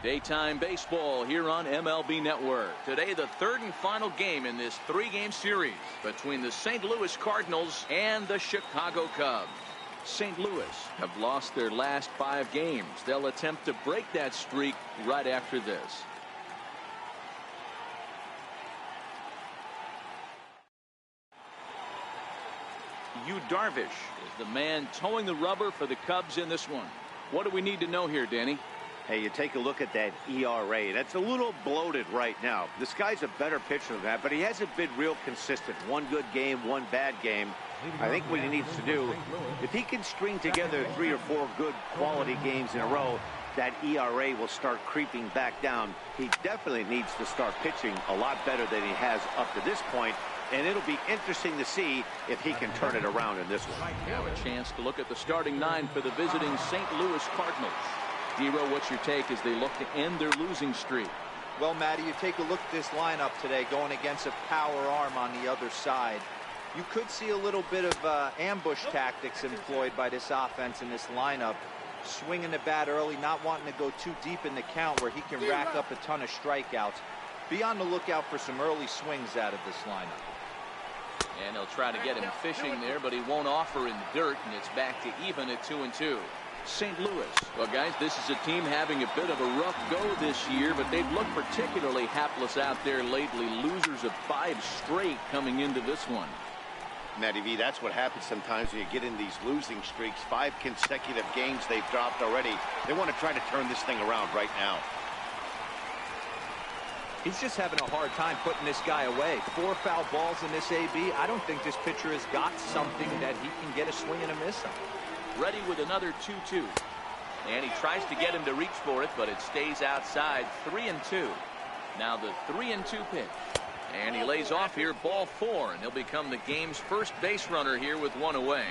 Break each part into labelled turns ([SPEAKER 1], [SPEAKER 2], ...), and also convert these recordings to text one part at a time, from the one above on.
[SPEAKER 1] Daytime baseball here on MLB Network. Today, the third and final game in this three-game series between the St. Louis Cardinals and the Chicago Cubs. St. Louis have lost their last 5 games. They'll attempt to break that streak right after this. Yu Darvish is the man towing the rubber for the Cubs in this one. What do we need to know here, Danny?
[SPEAKER 2] Hey, you take a look at that ERA. That's a little bloated right now. This guy's a better pitcher than that, but he hasn't been real consistent. One good game, one bad game. I think what he needs to do, if he can string together 3 or 4 good quality games in a row, that ERA will start creeping back down. He definitely needs to start pitching a lot better than he has up to this point, and it'll be interesting to see if he can turn it around in this one.
[SPEAKER 1] Now a chance to look at the starting 9 for the visiting St. Louis Cardinals. Dero, what's your take as they look to end their losing streak?
[SPEAKER 3] Well, Matty, you take a look at this lineup today going against a power arm on the other side. You could see a little bit of ambush tactics employed by this offense in this lineup. Swinging the bat early, not wanting to go too deep in the count where he can rack up a ton of strikeouts. Be on the lookout for some early swings out of this lineup.
[SPEAKER 1] And he'll try to get him fishing there, but he won't offer in the dirt, and it's back to even at 2-2. St. Louis. Well, guys, this is a team having a bit of a rough go this year, but they've looked particularly hapless out there lately. Losers of 5 straight coming into this one.
[SPEAKER 2] Matty V, that's what happens sometimes when you get in these losing streaks. 5 consecutive games they've dropped already. They want to try to turn this thing around right now.
[SPEAKER 3] He's just having a hard time putting this guy away. 4 foul balls in this AB. I don't think this pitcher has got something that he can get a swing and a miss on.
[SPEAKER 1] Ready with another 2-2. And he tries to get him to reach for it, but it stays outside. 3-2. Now the 3-2 pitch. And he lays off here, ball 4, and he'll become the game's first base runner here with 1 away.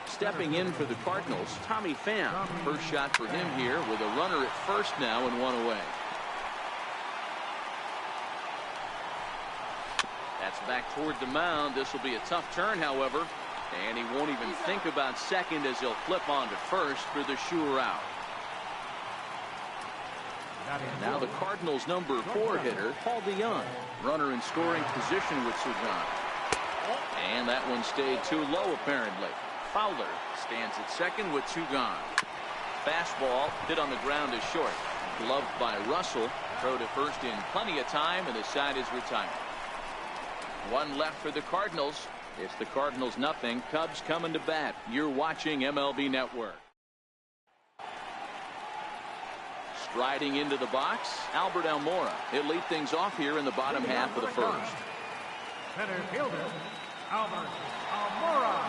[SPEAKER 1] Stepping in for the Cardinals, Tommy Pham. First shot for him here with a runner at first now and 1 away. That's back toward the mound. This will be a tough turn, however. And he won't even think about second as he'll flip on to first for the sure out. And now the Cardinals' number 4 hitter, Paul DeJong. Runner in scoring position with Sugan. And that one stayed too low, apparently. Fowler stands at second with 2 gone. Fastball hit on the ground is short. Gloved by Russell. Throw to first in plenty of time, and the side is retired. 1 left for the Cardinals. It's the Cardinals nothing. Cubs coming to bat. You're watching MLB Network. Striding into the box, Albert Almora. He'll lead things off here in the bottom half of the first.
[SPEAKER 4] Center fielder, Albert Almora.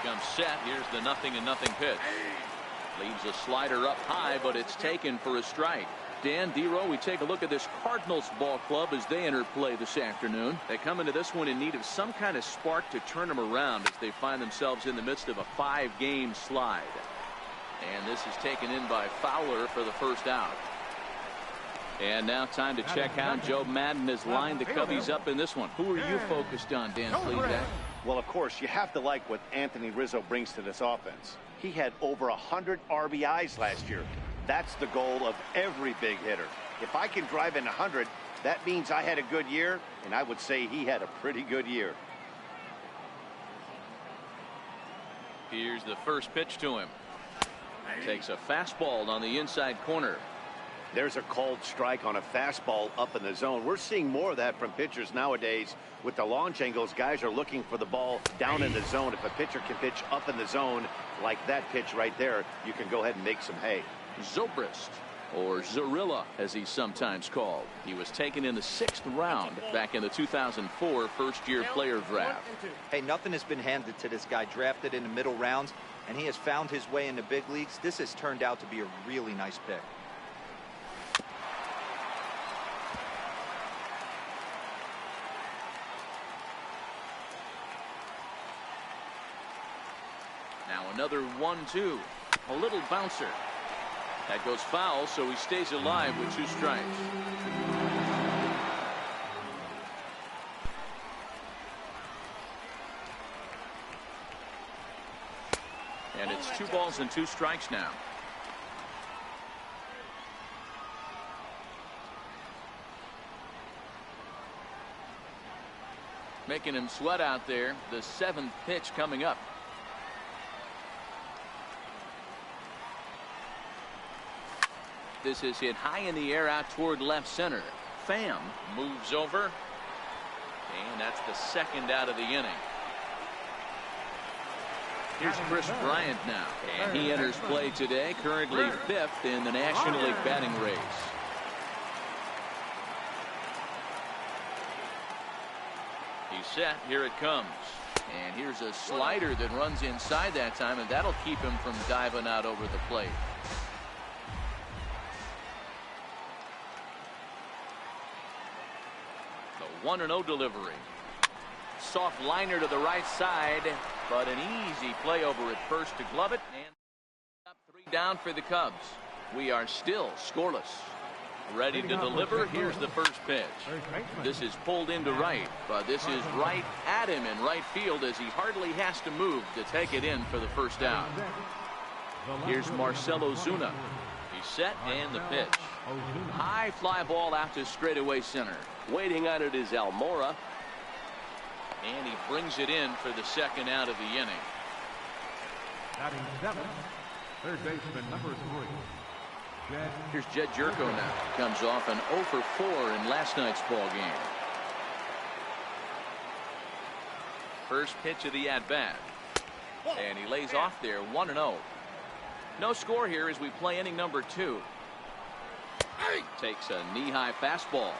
[SPEAKER 1] Comes set. Here's the 0-0 pitch. Leaves a slider up high, but it's taken for a strike. Dan, Dero, we take a look at this Cardinals ball club as they enter play this afternoon. They come into this one in need of some kind of spark to turn them around as they find themselves in the midst of a 5-game slide. And this is taken in by Fowler for the first out. And now time to check how Joe Maddon has lined the Cubbies up in this one. Who are you focused on, Dan Plesac?
[SPEAKER 2] Well, of course, you have to like what Anthony Rizzo brings to this offense. He had over 100 RBIs last year. That's the goal of every big hitter. If I can drive in 100, that means I had a good year, and I would say he had a pretty good year.
[SPEAKER 1] Here's the first pitch to him. Takes a fastball on the inside corner.
[SPEAKER 2] There's a called strike on a fastball up in the zone. We're seeing more of that from pitchers nowadays. With the launch angles, guys are looking for the ball down in the zone. If a pitcher can pitch up in the zone like that pitch right there, you can go ahead and make some hay.
[SPEAKER 1] Zobrist, or Zorilla as he's sometimes called. He was taken in the 6th round back in the 2004 first-year player draft.
[SPEAKER 3] Hey, nothing has been handed to this guy. Drafted in the middle rounds, and he has found his way in the big leagues. This has turned out to be a really nice pick.
[SPEAKER 1] Now another 1-2. A little bouncer. That goes foul, so he stays alive with 2 strikes. And it's 2 balls and 2 strikes now. Making him sweat out there. The 7th pitch coming up. This is hit high in the air out toward left center. Pham moves over. And that's the 2nd out of the inning. Here's Chris Bryant now. And he enters play today, currently 5th in the National League batting race. He's set. Here it comes. And here's a slider that runs inside that time, and that'll keep him from diving out over the plate. The 1-0 delivery. Soft liner to the right side, but an easy play over at first to glove it. And up 3 down for the Cubs. We are still scoreless. Ready to deliver. Here's the first pitch. This is pulled into right, but this is right at him in right field as he hardly has to move to take it in for the first out. Here's Marcell Ozuna. He's set, and the pitch. High fly ball out to straightaway center. Waiting on it is Almora. And he brings it in for the 2nd out of the inning.
[SPEAKER 4] Batting 7th, third baseman number 3.
[SPEAKER 1] Here's Jed Gyorko now. Comes off an 0 for 4 in last night's ball game. First pitch of the at-bat. And he lays off there, 1-0. No score here as we play inning number 2. Takes a knee-high fastball.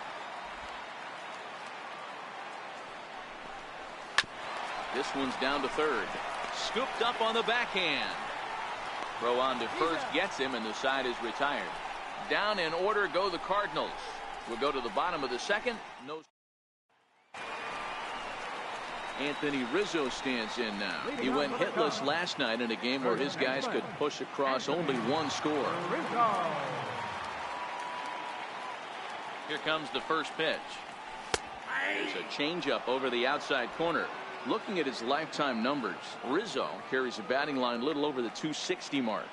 [SPEAKER 1] This one's down to 3rd. Scooped up on the backhand. Throw on to first gets him, and the side is retired. Down in order go the Cardinals. We'll go to the bottom of the 2nd. No. Anthony Rizzo stands in now. He went hitless last night in a game where his guys could push across only 1 score. Here comes the first pitch. There's a changeup over the outside corner. Looking at his lifetime numbers, Rizzo carries a batting line a little over the 260 mark.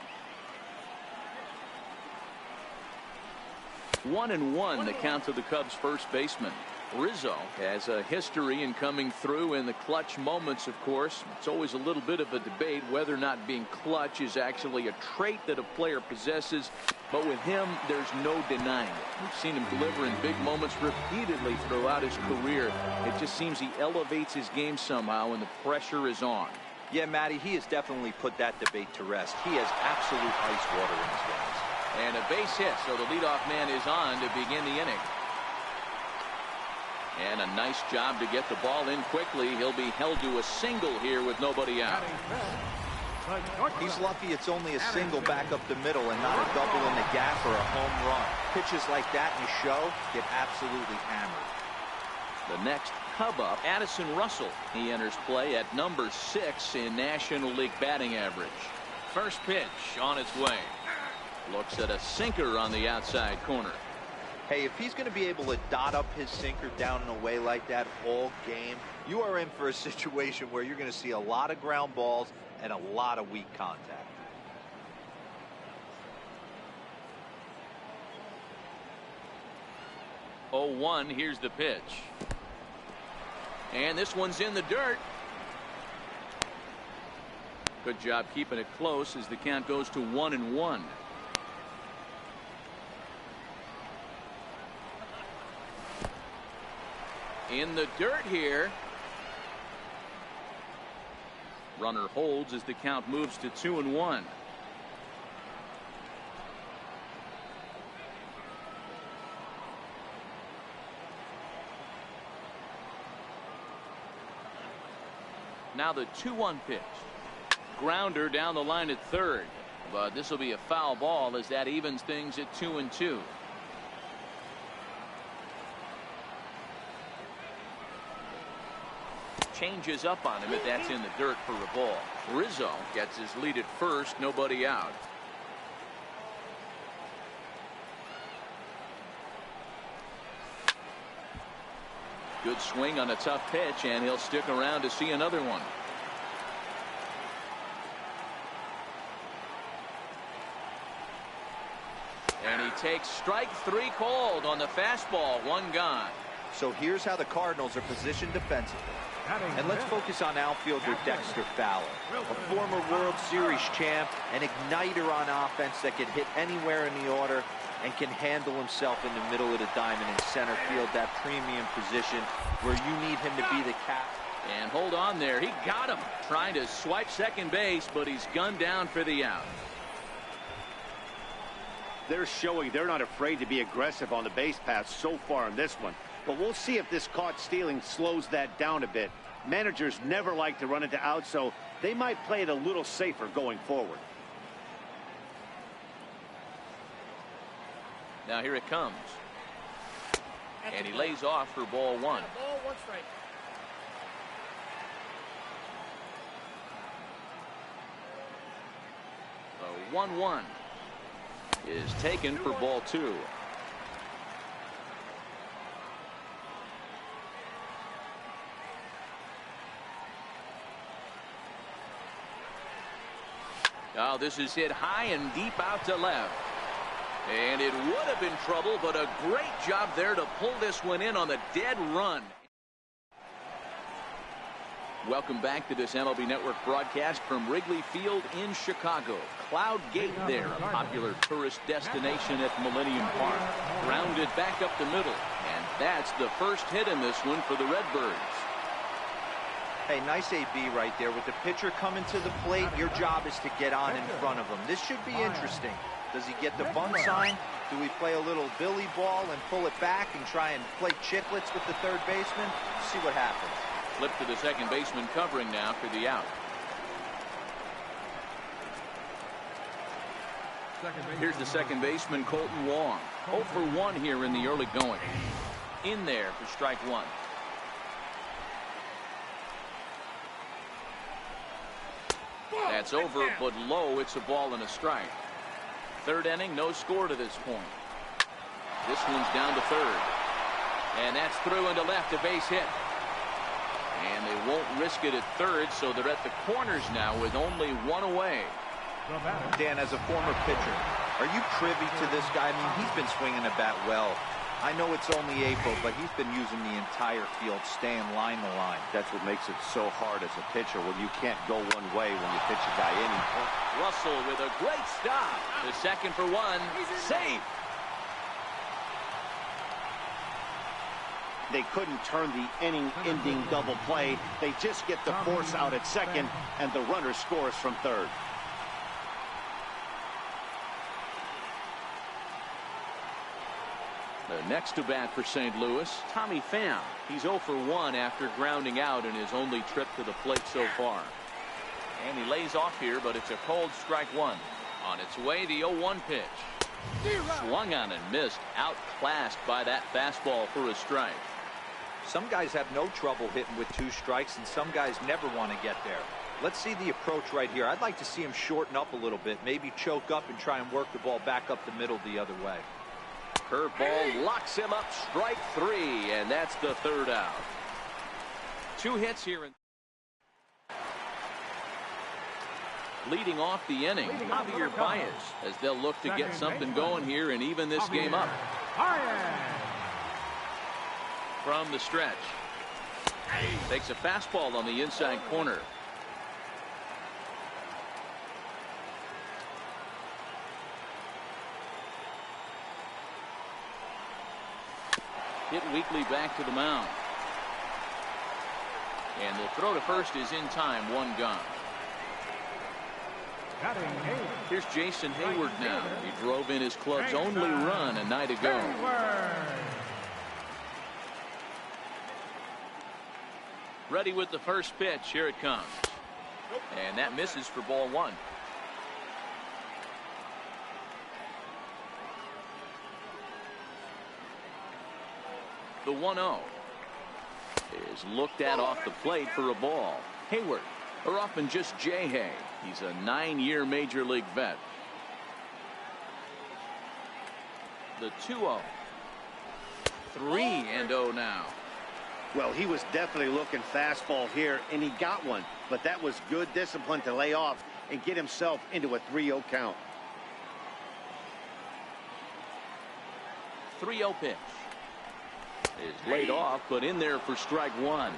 [SPEAKER 1] 1-1 the count to the Cubs first baseman. Rizzo has a history in coming through in the clutch moments, of course. It's always a little bit of a debate whether or not being clutch is actually a trait that a player possesses. But with him, there's no denying it. We've seen him deliver in big moments repeatedly throughout his career. It just seems he elevates his game somehow when the pressure is on.
[SPEAKER 3] Yeah, Matty, he has definitely put that debate to rest. He has absolute ice water in his veins.
[SPEAKER 1] And a base hit, so the leadoff man is on to begin the inning. And a nice job to get the ball in quickly. He'll be held to a single here with nobody out.
[SPEAKER 3] He's lucky it's only a single back up the middle and not a double in the gap or a home run. Pitches like that in the show get absolutely hammered.
[SPEAKER 1] The next Cub up, Addison Russell. He enters play at number 6 in National League batting average. First pitch on its way. Looks at a sinker on the outside corner.
[SPEAKER 3] Hey, if he's going to be able to dot up his sinker down and away like that all game, you are in for a situation where you're going to see a lot of ground balls and a lot of weak contact.
[SPEAKER 1] Oh, 1, here's the pitch. And this one's in the dirt. Good job keeping it close as the count goes to 1-1. In the dirt here. Runner holds as the count moves to 2-1. Now the 2-1 pitch. Grounder down the line at third, but this will be a foul ball as that evens things at 2-2. Changes up on him, but that's in the dirt for a ball. Rizzo gets his lead at first, nobody out. Good swing on a tough pitch, and he'll stick around to see another one. takes strike 3 called on the fastball. 1 gone.
[SPEAKER 3] So here's how the Cardinals are positioned defensively. And let's focus on outfielder Dexter Fowler, a former World Series champ, an igniter on offense that can hit anywhere in the order and can handle himself in the middle of the diamond in center field, that premium position where you need him to be the cap.
[SPEAKER 1] And hold on there. He got him trying to swipe second base, but he's gunned down for the out.
[SPEAKER 2] They're showing they're not afraid to be aggressive on the base paths so far in this one. But we'll see if this caught stealing slows that down a bit. Managers never like to run into outs, so they might play it a little safer going forward.
[SPEAKER 1] Now here it comes. And he lays off for ball 1.
[SPEAKER 5] Ball 1 strike.
[SPEAKER 1] The 1-1 is taken for ball 2. Now this is hit high and deep out to left. And it would have been trouble, but a great job there to pull this one in on the dead run. Welcome back to this MLB Network broadcast from Wrigley Field in Chicago. Cloud Gate there, a popular tourist destination at Millennium Park. Grounded back up the middle. And that's the first hit in this one for the Redbirds.
[SPEAKER 3] Hey, nice AB right there. With the pitcher coming to the plate, your job is to get on in front of him. This should be interesting. Does he get the bunt sign? Do we play a little Billy ball and pull it back and try and play chicklets with the third baseman? See what happens.
[SPEAKER 1] Flip to the second baseman covering now for the out. Here's the second baseman, Colton Wong. 0 for 1 here in the early going. In there for strike 1. That's over, but low. It's a ball and a strike. Third inning, no score to this point. This one's down to third. And that's through into left, a base hit. And they won't risk it at third, so they're at the corners now with only 1 away.
[SPEAKER 3] Dan, as a former pitcher, are you privy to this guy? I mean, he's been swinging the bat well. I know it's only April, but he's been using the entire field, staying line to line.
[SPEAKER 2] That's what makes it so hard as a pitcher when you can't go one way when you pitch a guy in.
[SPEAKER 1] Russell with a great stop. The second for 1. Safe.
[SPEAKER 2] They couldn't turn the inning-ending double play. They just get the force out at second, and the runner scores from third.
[SPEAKER 1] The next to bat for St. Louis, Tommy Pham. He's 0 for 1 after grounding out in his only trip to the plate so far. And he lays off here, but it's a cold strike 1. On its way, the 0-1 pitch. Swung on and missed. Outclassed by that fastball for a strike.
[SPEAKER 3] Some guys have no trouble hitting with 2 strikes, and some guys never want to get there. Let's see the approach right here. I'd like to see him shorten up a little bit, maybe choke up and try and work the ball back up the middle the other way.
[SPEAKER 1] Curveball locks him up, strike 3, and that's the third out. 2 hits here. Leading off the inning, Javier Baez, as they'll look to get something going here and even this game up. From the stretch. Takes a fastball on the inside corner. Hit weakly back to the mound. And the throw to first is in time. 1 gone. Here's Jason Hayward now. He drove in his club's only run a night ago. Ready with the first pitch. Here it comes. And that misses for ball 1. The 1-0 is looked at off the plate for a ball. Hayward, or often just Jay Hay. He's a 9-year major league vet. The 2-0. 3-0 now.
[SPEAKER 2] Well, he was definitely looking fastball here, and he got one. But that was good discipline to lay off and get himself into a 3-0 count.
[SPEAKER 1] 3-0 pitch is laid off, but in there for strike one.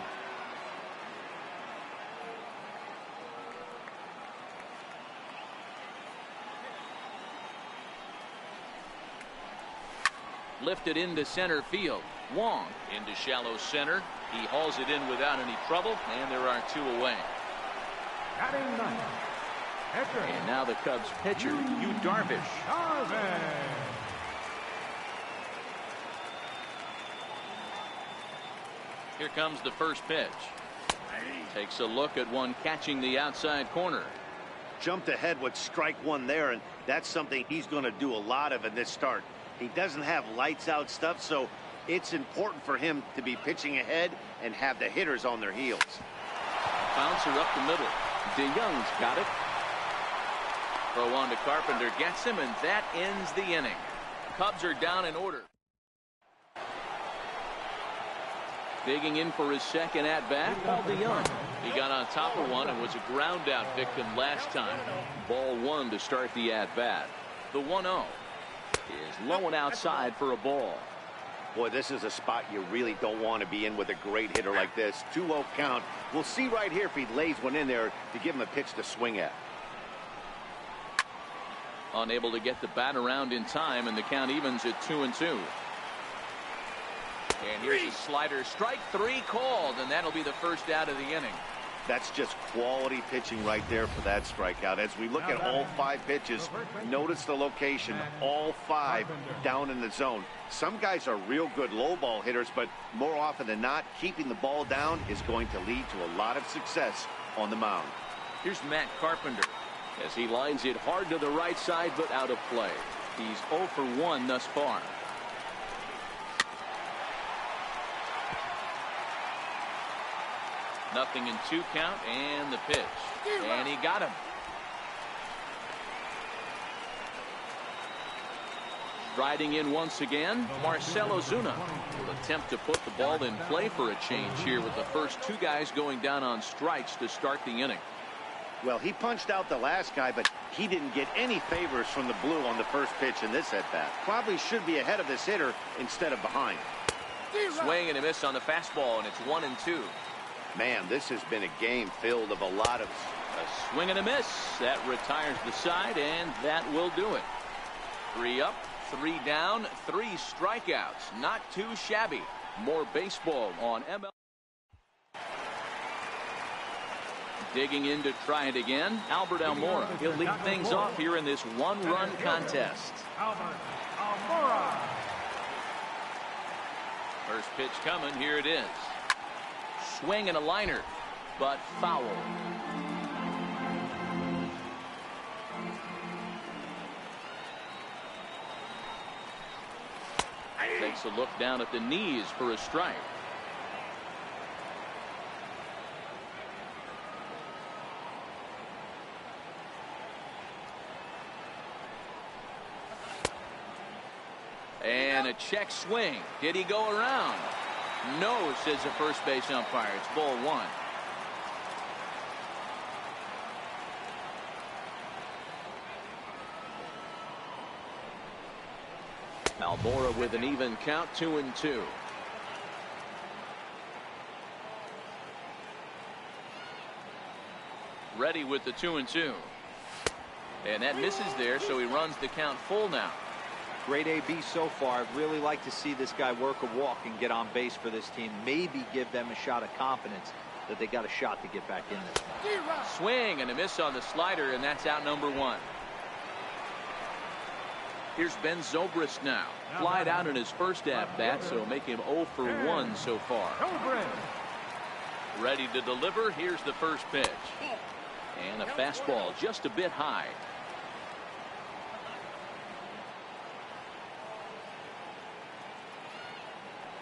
[SPEAKER 1] Lifted into center field. Wong into shallow center. He hauls it in without any trouble, and there are 2 away.
[SPEAKER 4] Batting ninth, pitcher.
[SPEAKER 1] And now the Cubs pitcher, Yu Darvish. Here comes the first pitch. Takes a look at one catching the outside corner.
[SPEAKER 2] Jumped ahead with strike one there, and that's something he's going to do a lot of in this start. He doesn't have lights out stuff, so it's important for him to be pitching ahead and have the hitters on their heels.
[SPEAKER 1] Bouncer up the middle. DeYoung's got it. Throw on to Carpenter, gets him, and that ends the inning. Cubs are down in order. Digging in for his second at-bat, Paul DeYoung. He got on top of one and was a ground-out victim last time. Ball one to start the at-bat. The 1-0 is low and outside for a ball.
[SPEAKER 2] Boy, this is a spot you really don't want to be in with a great hitter like this. 2-0 count. We'll see right here if he lays one in there to give him a pitch to swing at.
[SPEAKER 1] Unable to get the bat around in time, and the count evens at 2-2. And here's a slider. Strike 3 called, and that'll be the first out of the inning.
[SPEAKER 2] That's just quality pitching right there for that strikeout. As we look at all 5 pitches, notice the location. All 5 down in the zone. Some guys are real good low ball hitters, but more often than not, keeping the ball down is going to lead to a lot of success on the mound.
[SPEAKER 1] Here's Matt Carpenter as he lines it hard to the right side, but out of play. He's 0 for 1 thus far. Nothing in 2 count, and the pitch. And he got him. Riding in once again, Marcell Ozuna will attempt to put the ball in play for a change here with the first 2 guys going down on strikes to start the inning.
[SPEAKER 2] Well, he punched out the last guy, but he didn't get any favors from the blue on the first pitch in this at-bat. Probably should be ahead of this hitter instead of behind.
[SPEAKER 1] Swing and a miss on the fastball, and it's 1-2.
[SPEAKER 2] Man, this has been a game filled of a lot of...
[SPEAKER 1] A swing and a miss. That retires the side, and that will do it. 3 up, 3 down, 3 strikeouts. Not too shabby. More baseball on ML. Digging in to try it again, Albert Almora. He'll lead things off here in this 1-run contest.
[SPEAKER 4] Albert Almora.
[SPEAKER 1] First pitch coming. Here it is. Swing and a liner, but foul. Takes a look down at the knees for a strike. And a check swing. Did he go around? No, says the first base umpire. It's ball 1. Almora with an even count, 2-2. Ready with the 2-2. And that misses there, so he runs the count full now.
[SPEAKER 3] Great AB so far. I'd really like to see this guy work a walk and get on base for this team. Maybe give them a shot of confidence that they got a shot to get back in this one.
[SPEAKER 1] Swing and a miss on the slider, and that's out number 1. Here's Ben Zobrist now. Flied out in his first at-bat, so make him 0 for 1 so far. Ready to deliver. Here's the first pitch. And a fastball just a bit high.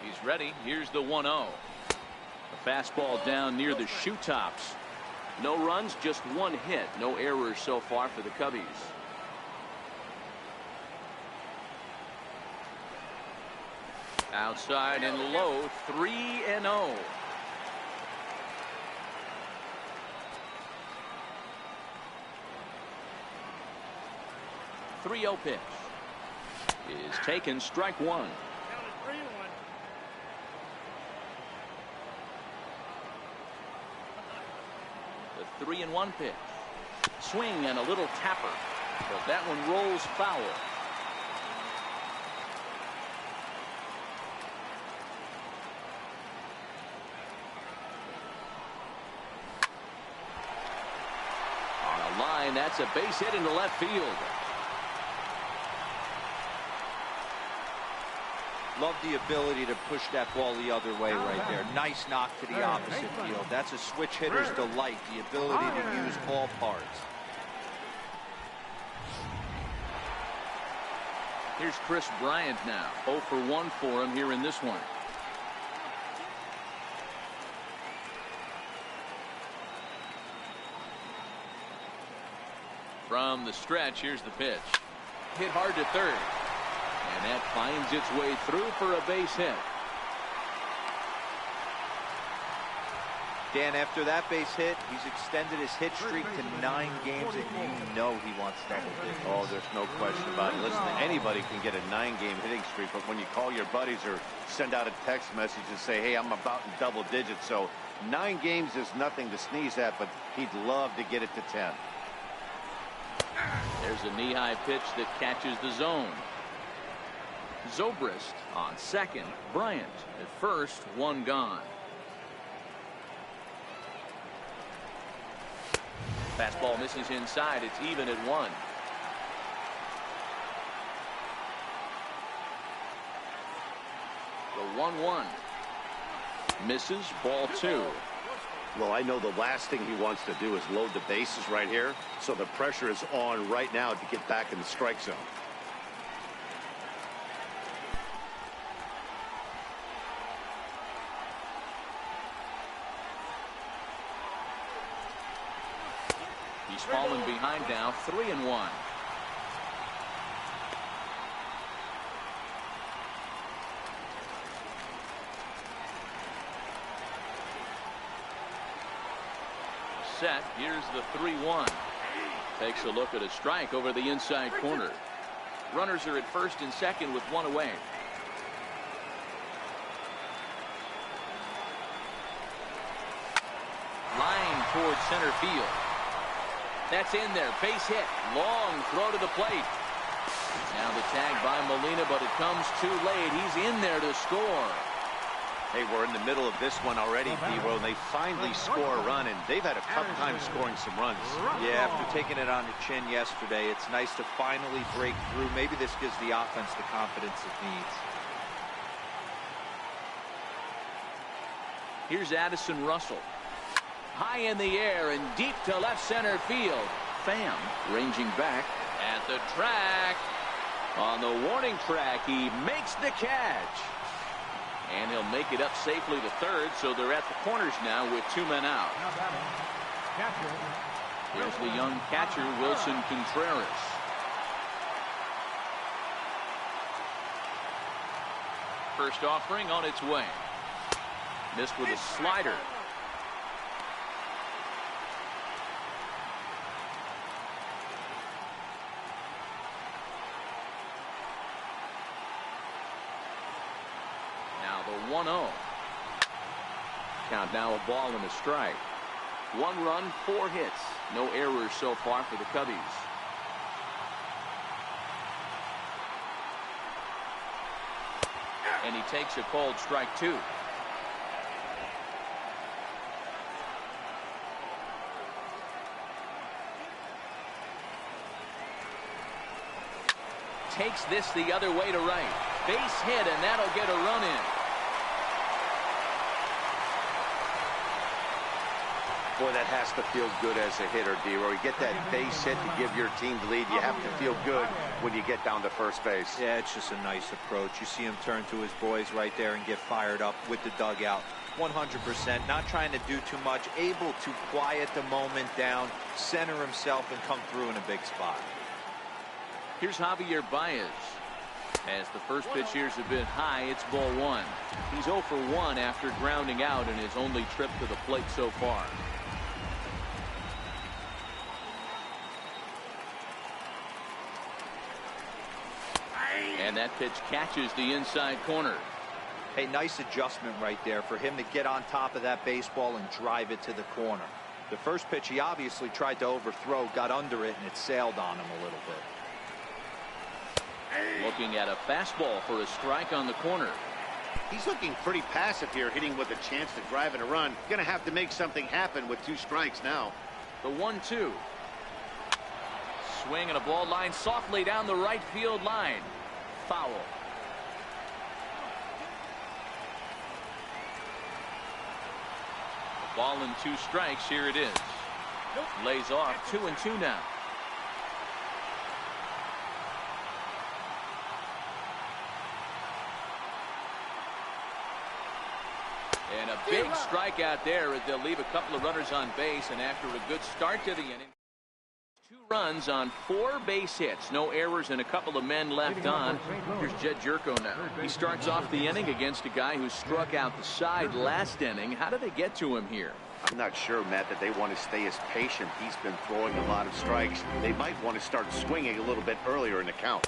[SPEAKER 1] He's ready. Here's the 1-0. A fastball down near the shoe tops. No runs, just 1 hit. No errors so far for the Cubbies. Outside and low, 3-0. The 3-0 pitch is taken, strike 1. 3-1 pitch. Swing and a little tapper, but that one rolls foul. On a line, that's a base hit into left field.
[SPEAKER 3] Love the ability to push that ball the other way right there. Nice knock to the opposite field. That's a switch hitter's delight, the ability to use all parts.
[SPEAKER 1] Here's Chris Bryant now. 0 for 1 for him here in this one. From the stretch, here's the pitch. Hit hard to third. And that finds its way through for a base hit.
[SPEAKER 3] Dan, after that base hit, he's extended his hit streak to 9 games, and you know he wants double digits.
[SPEAKER 2] Oh, there's no question about it. Listen, anybody can get a 9-game hitting streak, but when you call your buddies or send out a text message and say, hey, I'm about in double digits, so 9 games is nothing to sneeze at, but he'd love to get it to 10.
[SPEAKER 1] There's a knee-high pitch that catches the zone. Zobrist on second. Bryant at first. 1 gone. Fastball misses inside. It's even at 1. The 1-1 misses. Ball 2.
[SPEAKER 2] Well, I know the last thing he wants to do is load the bases right here, so the pressure is on right now to get back in the strike zone.
[SPEAKER 1] He's fallen behind now. 3-1. Set. Here's the 3-1. Takes a look at a strike over the inside corner. Runners are at first and second with 1 away. Line towards center field. That's in there. Base hit. Long throw to the plate. Now the tag by Molina, but it comes too late. He's in there to score.
[SPEAKER 2] Hey, we're in the middle of this one already, D-Row, and they finally score a run, and they've had a tough time scoring some runs.
[SPEAKER 3] Yeah, after taking it on the chin yesterday, it's nice to finally break through. Maybe this gives the offense the confidence it needs.
[SPEAKER 1] Here's Addison Russell. High in the air and deep to left center field. Pham ranging back at the track. On the warning track, he makes the catch. And he'll make it up safely to third, so they're at the corners now with 2 men out. Here's the young catcher, Wilson Contreras. First offering on its way. Missed with a slider. The 1-0. Count now, a ball and a strike. 1 run, 4 hits. No errors so far for the Cubbies. And he takes a cold strike 2. Takes this the other way to right. Base hit, and that'll get a run in.
[SPEAKER 2] Boy, that has to feel good as a hitter, D-Row. You get that base hit to give your team the lead. You have to feel good when you get down to first base.
[SPEAKER 3] Yeah, it's just a nice approach. You see him turn to his boys right there and get fired up with the dugout. 100%, not trying to do too much, able to quiet the moment down, center himself, and come through in a big spot.
[SPEAKER 1] Here's Javier Baez. As the first pitch here's a bit high, it's ball 1. He's 0 for 1 after grounding out in his only trip to the plate so far. And that pitch catches the inside corner.
[SPEAKER 3] Hey, nice adjustment right there for him to get on top of that baseball and drive it to the corner. The first pitch he obviously tried to overthrow, got under it, and it sailed on him a little bit.
[SPEAKER 1] Looking at a fastball for a strike on the corner.
[SPEAKER 2] He's looking pretty passive here, hitting with a chance to drive in a run. Gonna have to make something happen with 2 strikes now.
[SPEAKER 1] The 1-2. Swing and a ball line softly down the right field line. Foul. A ball and 2 strikes. Here it is. Lays off 2-2 now. And a big strikeout there as they'll leave a couple of runners on base, and after a good start to the inning, 2 runs on 4 base hits, no errors, and a couple of men left on. Here's Jed Jerko now. He starts off the inning against a guy who struck out the side last inning. How did they get to him here?
[SPEAKER 2] I'm not sure, Matt, that they want to stay as patient. He's been throwing a lot of strikes. They might want to start swinging a little bit earlier in the count.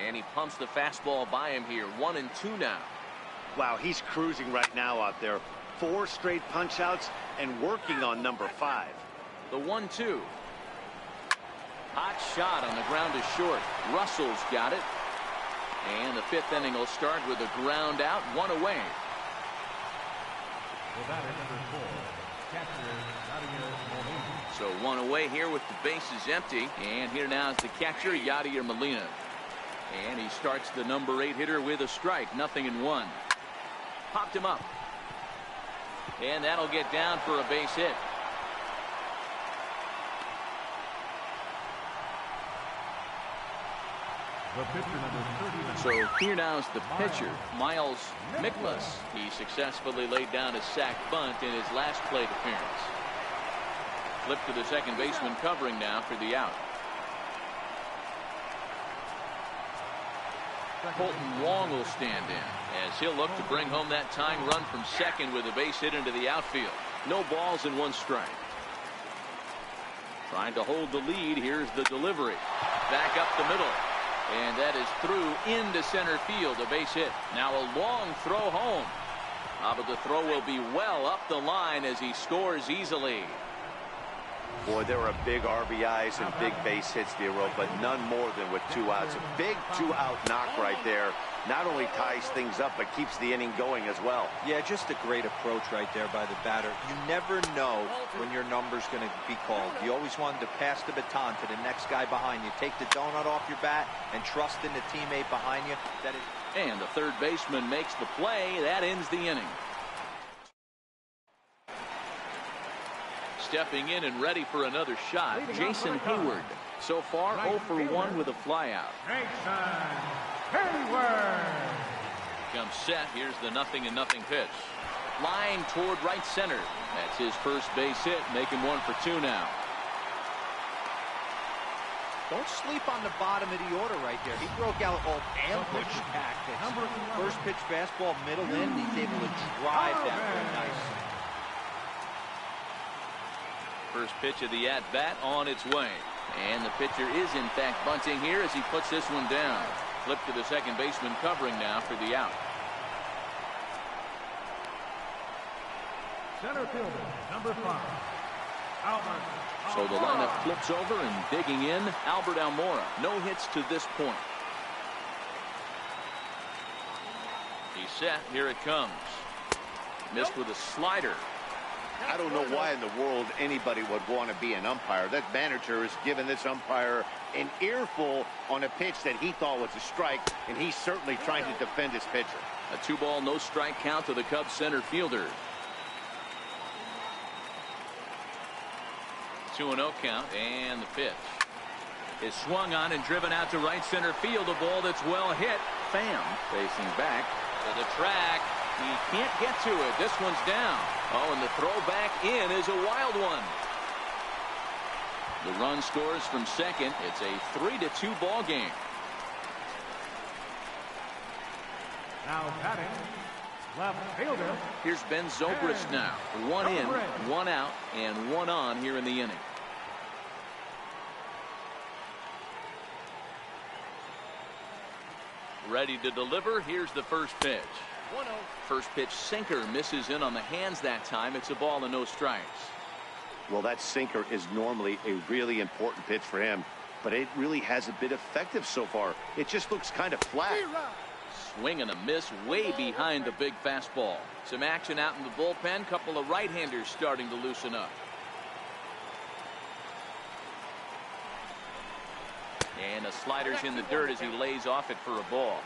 [SPEAKER 1] And he pumps the fastball by him here. 1-2 now.
[SPEAKER 2] Wow, he's cruising right now out there. 4 straight punch-outs and working on number 5.
[SPEAKER 1] The 1-2. Hot shot on the ground is short. Russell's got it. And the 5th inning will start with a ground out, 1 away. So 1 away here with the bases empty. And here now is the catcher, Yadier Molina. And he starts the number 8 hitter with a strike. 0-1. Popped him up. And that'll get down for a base hit. So here now is the pitcher, Miles Mikolas. He successfully laid down a sac bunt in his last plate appearance. Flip to the second baseman covering now for the out. Colton Wong will stand in as he'll look to bring home that tying run from second with a base hit into the outfield. No balls and 1 strike. Trying to hold the lead. Here's the delivery. Back up the middle. And that is through into center field. A base hit. Now a long throw home. But the throw will be well up the line as he scores easily.
[SPEAKER 2] Boy, there are big RBIs and big base hits, Dero, but none more than with 2 outs. A big 2-out knock right there. Not only ties things up, but keeps the inning going as well.
[SPEAKER 3] Yeah, just a great approach right there by the batter. You never know when your number's going to be called. You always want to pass the baton to the next guy behind you. Take the donut off your bat and trust in the teammate behind you.
[SPEAKER 1] And the third baseman makes the play. That ends the inning. Stepping in and ready for another shot, Jason Hayward. So far 0 for 1 with a flyout. Comes set. Here's the 0-0 pitch. Line toward right center. That's his first base hit. Make him 1 for 2 now.
[SPEAKER 3] Don't sleep on the bottom of the order right there. He broke out all ambush tactics. First pitch fastball, middle in. He's able to drive that very nice.
[SPEAKER 1] First pitch of the at-bat on its way. And the pitcher is in fact bunting here as he puts this one down. Flip to the second baseman covering now for the out.
[SPEAKER 4] Center fielder, number 5, Albert.
[SPEAKER 1] So the lineup flips over and digging in, Albert Almora. No hits to this point. He's set. Here it comes. Missed with a slider.
[SPEAKER 2] I don't know why in the world anybody would want to be an umpire. That manager has given this umpire an earful on a pitch that he thought was a strike, and he's certainly trying to defend his pitcher.
[SPEAKER 1] A 2-ball, no strike count to the Cubs center fielder. 2-0 count, and the pitch is swung on and driven out to right center field. A ball that's well hit. Pham facing back to the track. He can't get to it. This one's down. Oh, and the throw back in is a wild one. The run scores from second. It's a 3-2 ball game.
[SPEAKER 4] Now batting, left fielder.
[SPEAKER 1] Here's Ben Zobrist now. 1 in, 1 out, and 1 on here in the inning. Ready to deliver. Here's the first pitch. 1-0. First pitch sinker misses in on the hands that time. It's a ball and no strikes.
[SPEAKER 2] Well, that sinker is normally a really important pitch for him, but it really hasn't been effective so far. It just looks kind of flat.
[SPEAKER 1] Swing and a miss way behind the big fastball. Some action out in the bullpen. Couple of right-handers starting to loosen up. And the slider's in the dirt as he lays off it for a ball.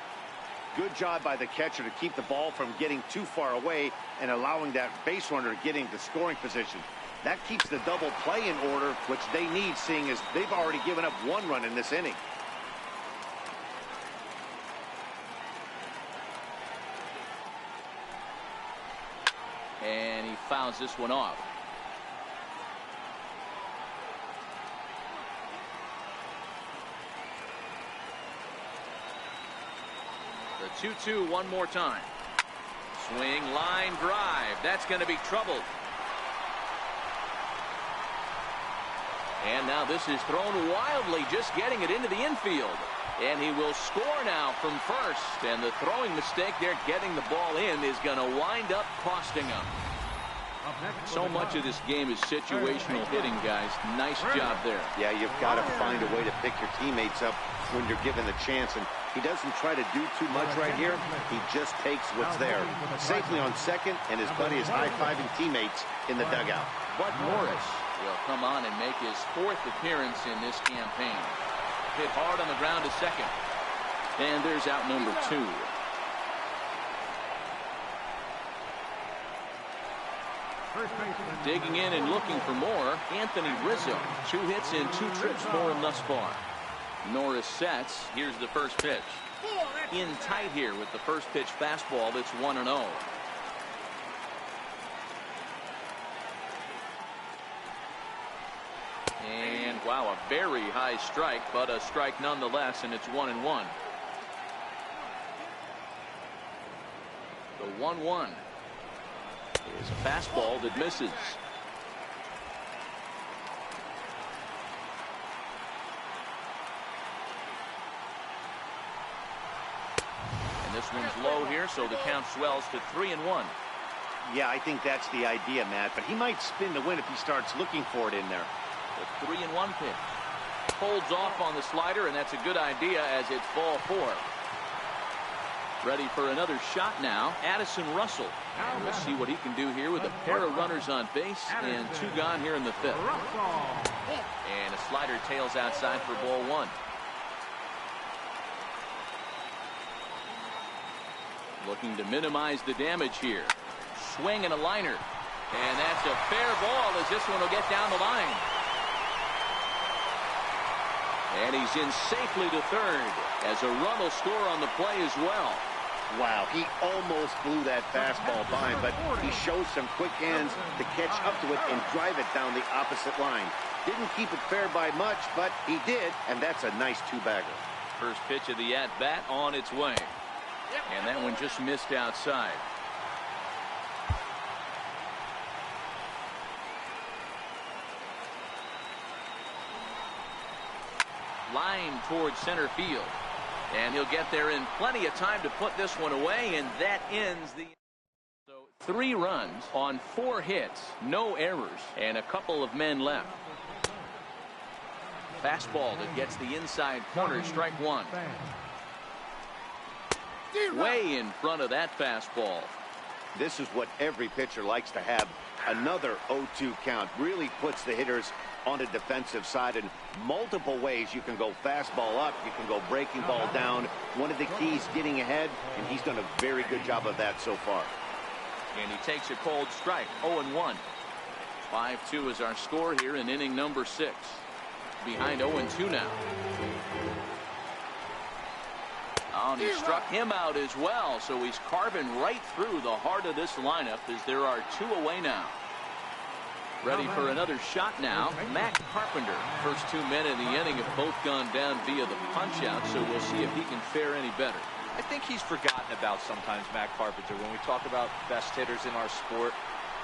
[SPEAKER 2] Good job by the catcher to keep the ball from getting too far away and allowing that base runner to get into scoring position. That keeps the double play in order, which they need, seeing as they've already given up 1 run in this inning.
[SPEAKER 1] And he fouls this one off. The 2-2 one more time. Swing, line drive. That's going to be trouble. And now this is thrown wildly, just getting it into the infield. And he will score now from first. And the throwing mistake there, getting the ball in, is going to wind up costing him. So much of this game is situational hitting, guys. Nice job there.
[SPEAKER 2] Yeah, you've got to find a way to pick your teammates up when you're given the chance. And he doesn't try to do too much right here. He just takes what's there. Safely on second, and his buddy is high-fiving teammates in the dugout.
[SPEAKER 1] Bud Morris will come on and make his 4th appearance in this campaign. Hit hard on the ground to second. And there's out number 2. Digging in and looking for more, Anthony Rizzo. 2 hits and 2 trips for him thus far. Norris sets. Here's the first pitch. In tight here with the first pitch fastball. That's 1-0. And wow, a very high strike, but a strike nonetheless, and it's 1-1. The 1-1 is a fastball that misses. And this one's low here, so the count swells to 3-1.
[SPEAKER 2] Yeah, I think that's the idea, Matt, but he might spin the win if he starts looking for it in there.
[SPEAKER 1] The 3-1 pitch. Holds off on the slider, and that's a good idea as it's ball 4. Ready for another shot now, Addison Russell. And we'll see what he can do here with a pair of runners on base and 2 gone here in the 5th. And a slider tails outside for ball 1. Looking to minimize the damage here. Swing and a liner. And that's a fair ball as this one will get down the line. And he's in safely to third as a run will score on the play as well.
[SPEAKER 2] Wow, he almost blew that fastball by him, but he shows some quick hands to catch up to it and drive it down the opposite line. Didn't keep it fair by much, but he did, and that's a nice 2-bagger.
[SPEAKER 1] First pitch of the at-bat on its way. And that one just missed outside. Line towards center field. And he'll get there in plenty of time to put this one away, and that ends the... So 3 runs on 4 hits, no errors, and a couple of men left. Fastball that gets the inside corner, strike 1. Way in front of that fastball.
[SPEAKER 2] This is what every pitcher likes to have. Another 0-2 count really puts the hitters on the defensive side in multiple ways. You can go fastball up, you can go breaking ball down. One of the keys, getting ahead, and he's done a very good job of that so far.
[SPEAKER 1] And he takes a cold strike. 0-1. 5-2 is our score here in inning number 6. Behind 0-2 now. Oh, and he struck him out as well, so he's carving right through the heart of this lineup as there are 2 away now. Ready for another shot now, Matt Carpenter. First 2 men in the inning have both gone down via the punch-out, so we'll see if he can fare any better.
[SPEAKER 3] I think he's forgotten about sometimes, Matt Carpenter. When we talk about best hitters in our sport,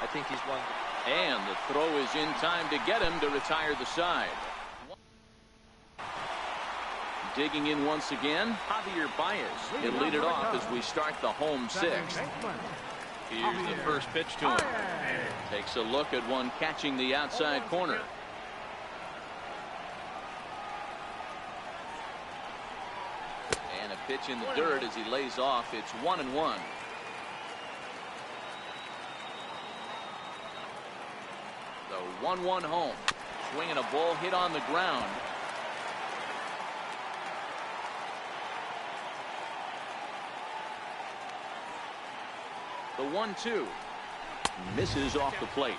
[SPEAKER 3] I think he's one.
[SPEAKER 1] And the throw is in time to get him to retire the side. Digging in once again, Javier Baez. He'll lead it off as we start the home 6th. Here's the first pitch to him. Takes a look at one catching the outside corner. And a pitch in the dirt as he lays off. It's 1-1. The 1-1 home. Swinging a ball hit on the ground. The 1-2 misses off the plate.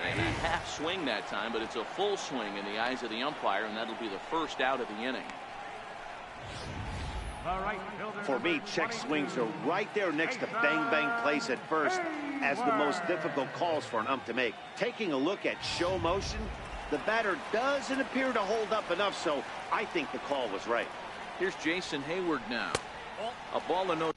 [SPEAKER 1] And a half swing that time, but it's a full swing in the eyes of the umpire, and that'll be the first out of the inning.
[SPEAKER 2] For me, check swings are right there next to bang bang plays at first as the most difficult calls for an ump to make. Taking a look at show motion, the batter doesn't appear to hold up enough, so I think the call was right.
[SPEAKER 1] Here's Jason Hayward now. A ball and no.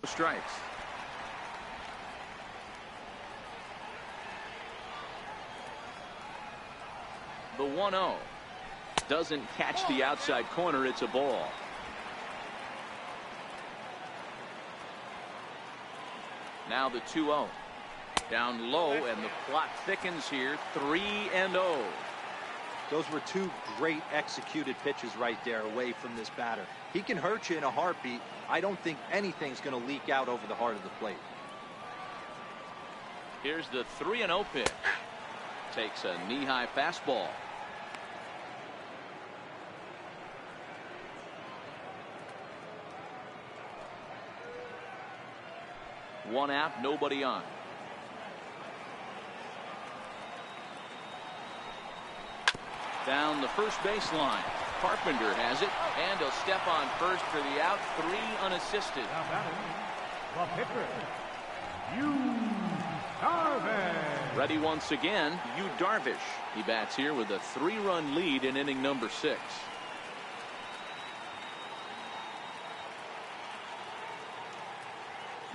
[SPEAKER 1] Strikes. The 1-0 doesn't catch the outside corner. It's a ball. Now the 2-0 down low, and the plot thickens here. 3-0.
[SPEAKER 3] Those were two great executed pitches right there away from this batter. He can hurt you in a heartbeat. I don't think anything's going to leak out over the heart of the plate.
[SPEAKER 1] Here's the 3-0 pitch. Takes a knee-high fastball. One out, nobody on. Down the first baseline. Carpenter has it, and he'll step on first for the out. 3 unassisted.
[SPEAKER 4] Now batting, the pitcher, Hughes. Darvish.
[SPEAKER 1] Ready once again, Yu Darvish. He bats here with a 3-run lead in inning number 6.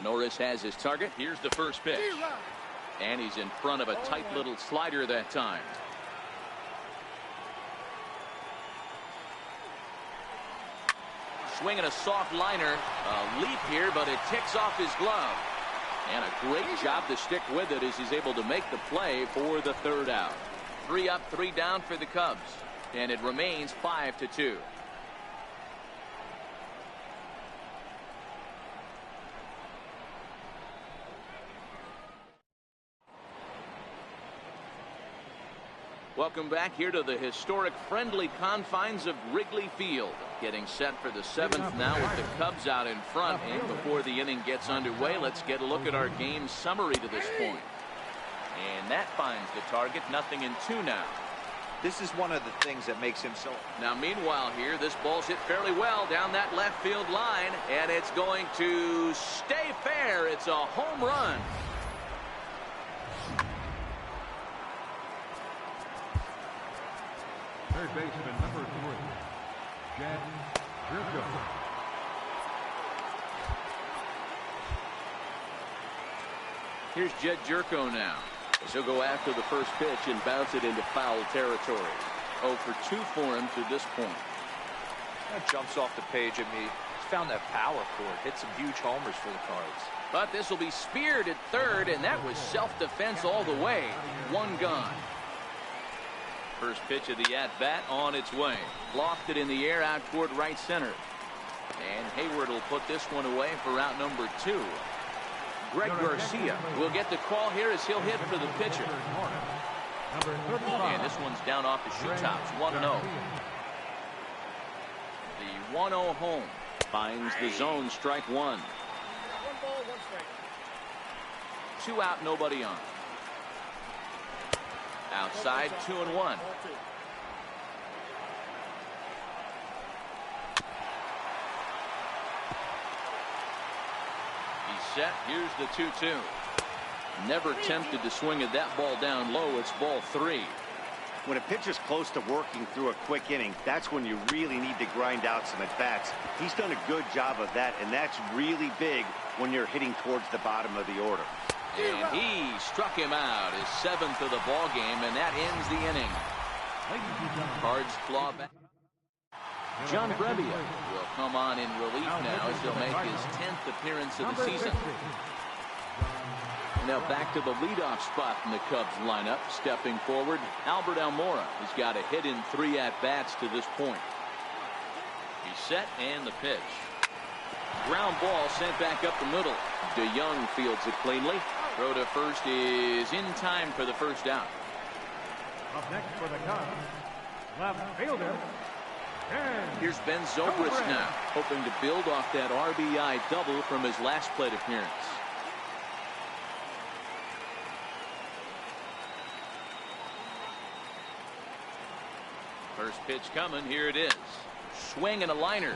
[SPEAKER 1] Norris has his target. Here's the first pitch. And he's in front of a tight little slider that time. Swinging a soft liner. A leap here, but it ticks off his glove. And a great job to stick with it as he's able to make the play for the 3rd out. 3 up, 3 down for the Cubs. And it remains 5-2. Welcome back here to the historic friendly confines of Wrigley Field. Getting set for the 7th now with the Cubs out in front. And before the inning gets underway, let's get a look at our game summary to this point. And that finds the target. 0-2 now.
[SPEAKER 3] This is one of the things that makes him so.
[SPEAKER 1] Now meanwhile here, this ball's hit fairly well down that left field line. And it's going to stay fair. It's a home run.
[SPEAKER 4] Third baseman number 3, Jed Gyorko.
[SPEAKER 1] Here's Jed Gyorko now. He'll go after the first pitch and bounce it into foul territory. 0 for 2 for him to this point.
[SPEAKER 3] That jumps off the page at me. He's found that power chord. Hit some huge homers for the Cards.
[SPEAKER 1] But this will be speared at third, and that was self-defense all the way. 1 gone. First pitch of the at-bat on its way. Lofted in the air out toward right center. And Hayward will put this one away for out number 2. Greg Garcia will get the call here as he'll hit for the pitcher. And this one's down off the shoe tops. 1-0. The 1-0 home finds the zone, strike 1.
[SPEAKER 5] 1 ball, 1 strike.
[SPEAKER 1] 2 out, nobody on. Outside, 2-1. He's set. Here's the 2-2. Never tempted to swing at that ball down low. It's ball 3.
[SPEAKER 2] When a pitcher's close to working through a quick inning, that's when you really need to grind out some at-bats. He's done a good job of that, and that's really big when you're hitting towards the bottom of the order.
[SPEAKER 1] And he struck him out, his 7th of the ball game, and that ends the inning. Cards claw back. John Brebbia will come on in relief now as he'll make his 10th appearance of the season. Now back to the leadoff spot in the Cubs lineup. Stepping forward, Albert Almora has got a hit in 3 at-bats to this point. He's set, and the pitch. Ground ball sent back up the middle. DeYoung fields it cleanly. Throw to first is in time for the 1st out.
[SPEAKER 4] Up next for the Cubs, left fielder.
[SPEAKER 1] Here's Ben Zobrist now, hoping to build off that RBI double from his last plate appearance. First pitch coming. Here it is. Swing and a liner.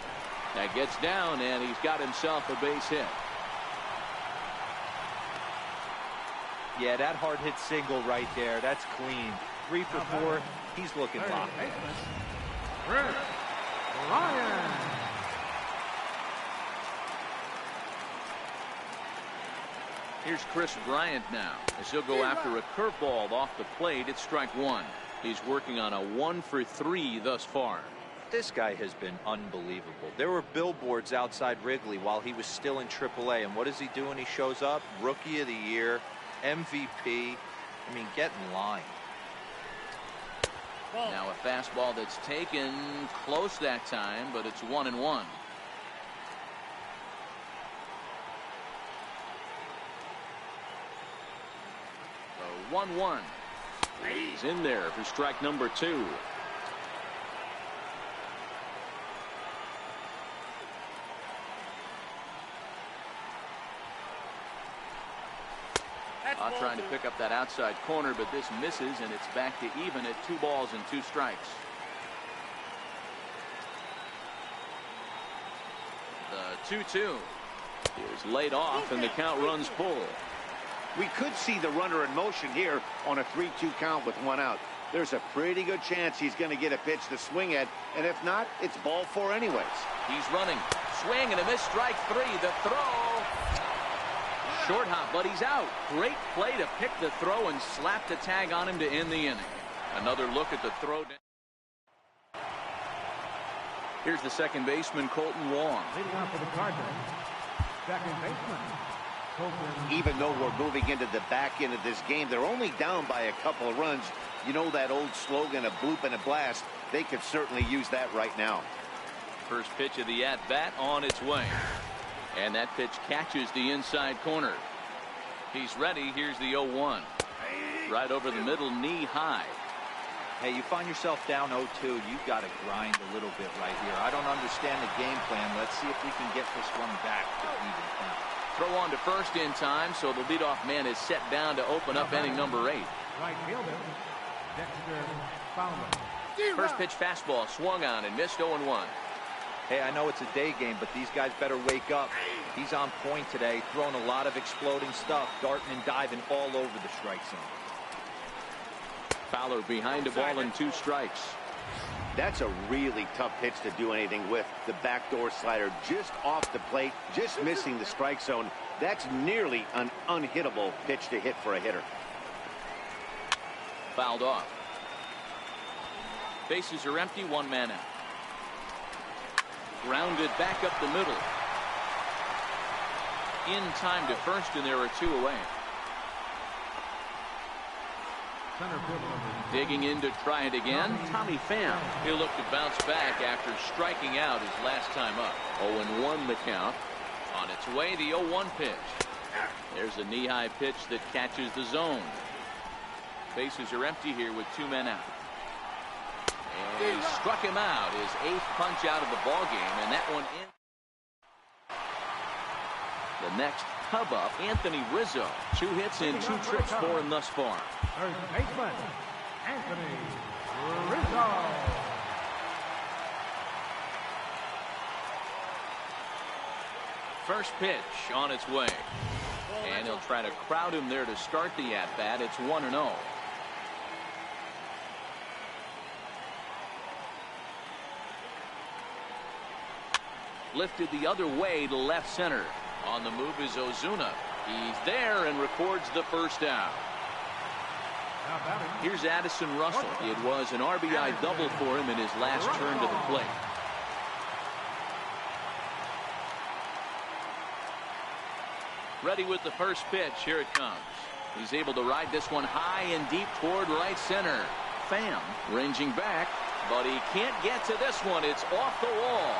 [SPEAKER 1] That gets down, and he's got himself a base hit.
[SPEAKER 3] Yeah, that hard hit single right there. That's clean. 3 for 4. He's looking locked.
[SPEAKER 4] Chris Ryan.
[SPEAKER 1] Here's Chris Bryant now as he'll go after a curveball off the plate. It's strike 1. He's working on a 1 for 3 thus far.
[SPEAKER 3] This guy has been unbelievable. There were billboards outside Wrigley while he was still in AAA. And what does he do when he shows up? Rookie of the Year, MVP. I mean, get in line.
[SPEAKER 1] Now a fastball that's taken close that time, but it's 1-1. So 1-1. He's in there for strike number 2. Trying to pick up that outside corner, but this misses, and it's back to even at 2 balls and 2 strikes. The 2-2 is laid off, and the count runs full.
[SPEAKER 2] We could see the runner in motion here on a 3-2 count with 1 out. There's a pretty good chance he's going to get a pitch to swing at, and if not, it's ball 4 anyways.
[SPEAKER 1] He's running. Swing and a miss, strike 3. The throw. Short hop, but he's out. Great play to pick the throw and slap the tag on him to end the inning. Another look at the throw. Here's the second baseman, Colton Wong.
[SPEAKER 4] Leading off for the Cardinals, second baseman, Colton.
[SPEAKER 2] Even though we're moving into the back end of this game, they're only down by a couple of runs. You know that old slogan, a bloop and a blast. They could certainly use that right now.
[SPEAKER 1] First pitch of the at-bat on its way. And that pitch catches the inside corner. He's ready. Here's the 0-1. Right over the middle, knee high.
[SPEAKER 3] Hey, you find yourself down 0-2, you've got to grind a little bit right here. I don't understand the game plan. Let's see if we can get this one back to even count.
[SPEAKER 1] Throw on to first in time, so the leadoff man is set down to open up inning number 8.
[SPEAKER 4] Right fielder, Dexter Fowler.
[SPEAKER 1] First pitch fastball swung on and missed 0-1.
[SPEAKER 3] Hey, I know it's a day game, but these guys better wake up. He's on point today, throwing a lot of exploding stuff, darting and diving all over the strike zone.
[SPEAKER 1] Fowler behind a ball and 2 strikes.
[SPEAKER 2] That's a really tough pitch to do anything with. The backdoor slider just off the plate, just missing the strike zone. That's nearly an unhittable pitch to hit for a hitter.
[SPEAKER 1] Fouled off. Bases are empty, 1 man out. Grounded back up the middle. In time to first, and there are 2 away. Digging in to try it again, Tommy Pham. He'll look to bounce back after striking out his last time up. 0-1 the count. On its way, the 0-1 pitch. There's a knee-high pitch that catches the zone. Bases are empty here with 2 men out. And he struck him out, his 8th punch out of the ball game, and that one in. The next Cub up, Anthony Rizzo. 2 hits and 2 trips for him thus far.
[SPEAKER 4] First baseman, Anthony Rizzo.
[SPEAKER 1] First pitch on its way. And he'll try to crowd him there to start the at-bat. It's 1-0. Lifted the other way to left center. On the move is Ozuna. He's there and records the first out. Here's Addison Russell. It was an RBI double for him in his last turn to the plate. Ready with the first pitch. Here it comes. He's able to ride this one high and deep toward right center. Pham ranging back, but he can't get to this one. It's off the wall.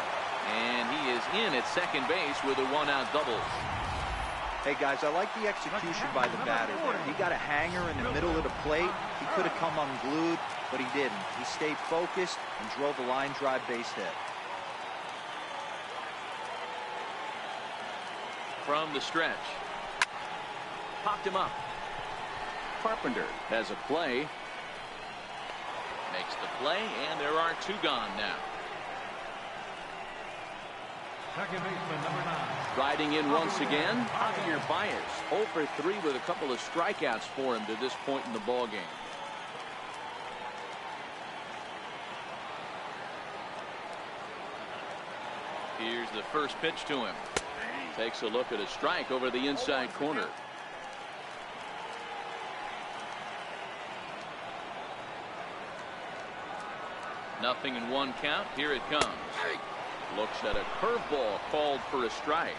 [SPEAKER 1] And he is in at second base with a 1-out double.
[SPEAKER 3] Hey, guys, I like the execution by the batter there. He got a hanger in the middle of the plate. He could have come unglued, but he didn't. He stayed focused and drove a line drive base hit.
[SPEAKER 1] From the stretch. Popped him up. Carpenter has a play. Makes the play, and there are 2 gone now.
[SPEAKER 4] Second baseman, number 9.
[SPEAKER 1] Riding in once again, Javier Baez. 0 for 3 with a couple of strikeouts for him to this point in the ball game. Here's the first pitch to him. Takes a look at a strike over the inside corner. Nothing in 1 count. Here it comes. Looks at a curveball called for a strike.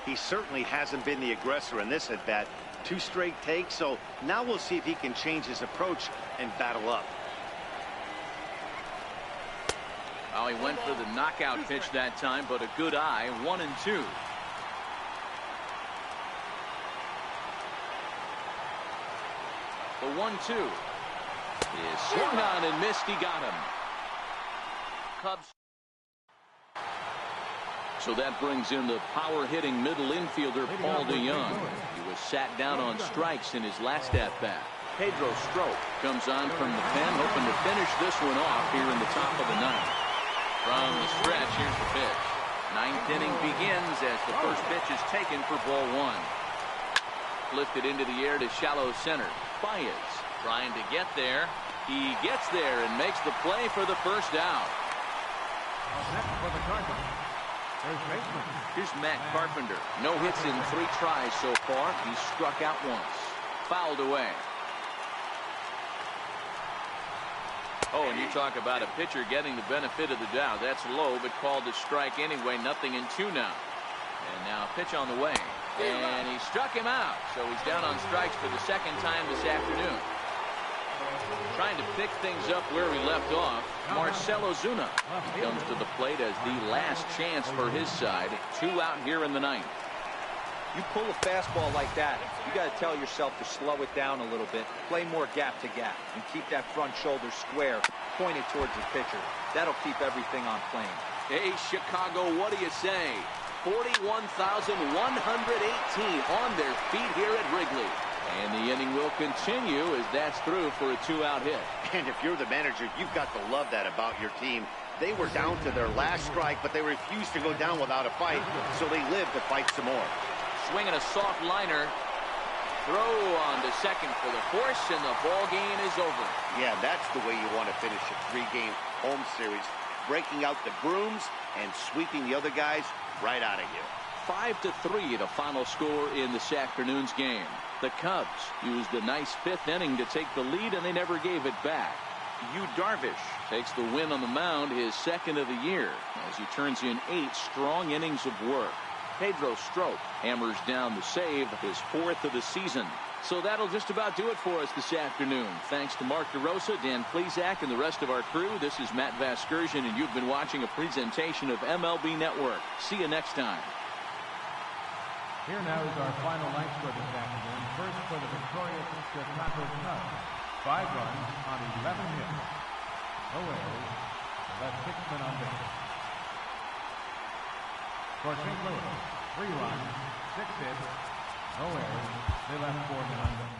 [SPEAKER 2] He certainly hasn't been the aggressor in this at bat. 2 straight takes, so now we'll see if he can change his approach and battle up.
[SPEAKER 1] Well, he went for the knockout pitch that time, but a good eye. 1-2. The 1-2 is swung on and missed. He got him. Cubs. So that brings in the power-hitting middle infielder, Paul DeJong. He was sat down on strikes in his last at-bat. Pedro Strop comes on from the pen, hoping to finish this one off here in the top of the 9th. From the stretch, here's the pitch. 9th inning begins as the first pitch is taken for ball 1. lifted into the air to shallow center. Baez trying to get there. He gets there and makes the play for the first down.
[SPEAKER 4] Next for the Cardinals, first baseman.
[SPEAKER 1] Here's Matt Carpenter. No hits in 3 tries so far. He struck out once. Fouled away. Oh, and you talk about a pitcher getting the benefit of the doubt. That's low, but called a strike anyway. 0-2 now. And now a pitch on the way. And he struck him out. So he's down on strikes for the second time this afternoon. Trying to pick things up where we left off. Marcell Ozuna comes to the plate as the last chance for his side. 2 out here in the 9th.
[SPEAKER 3] You pull a fastball like that, you got to tell yourself to slow it down a little bit, play more gap to gap, and keep that front shoulder square, pointed towards the pitcher. That'll keep everything on plane.
[SPEAKER 1] Hey, Chicago, what do you say? 41,118 on their feet here at Wrigley. And the inning will continue as that's through for a 2-out hit.
[SPEAKER 2] And if you're the manager, you've got to love that about your team. They were down to their last strike, but they refused to go down without a fight, so they lived to fight some more.
[SPEAKER 1] Swinging a soft liner. Throw on to second for the force, and the ball game is over.
[SPEAKER 2] Yeah, that's the way you want to finish a 3-game home series. Breaking out the brooms and sweeping the other guys right out of you.
[SPEAKER 1] 5-3 the final score in this afternoon's game. The Cubs used a nice 5th inning to take the lead, and they never gave it back. Yu Darvish takes the win on the mound, his 2nd of the year, as he turns in 8 strong innings of work. Pedro Strop hammers down the save, his 4th of the season. So that'll just about do it for us this afternoon. Thanks to Mark DeRosa, Dan Plesac, and the rest of our crew. This is Matt Vasgersian, and you've been watching a presentation of MLB Network. See you next time.
[SPEAKER 4] Here now is our final line score this afternoon. First for the victorious Chicago Cubs. 5 runs on 11 hits. No errors. Left 6 men on base. For St. Louis, 3 runs, 6 hits, no errors. They left 4 men on base.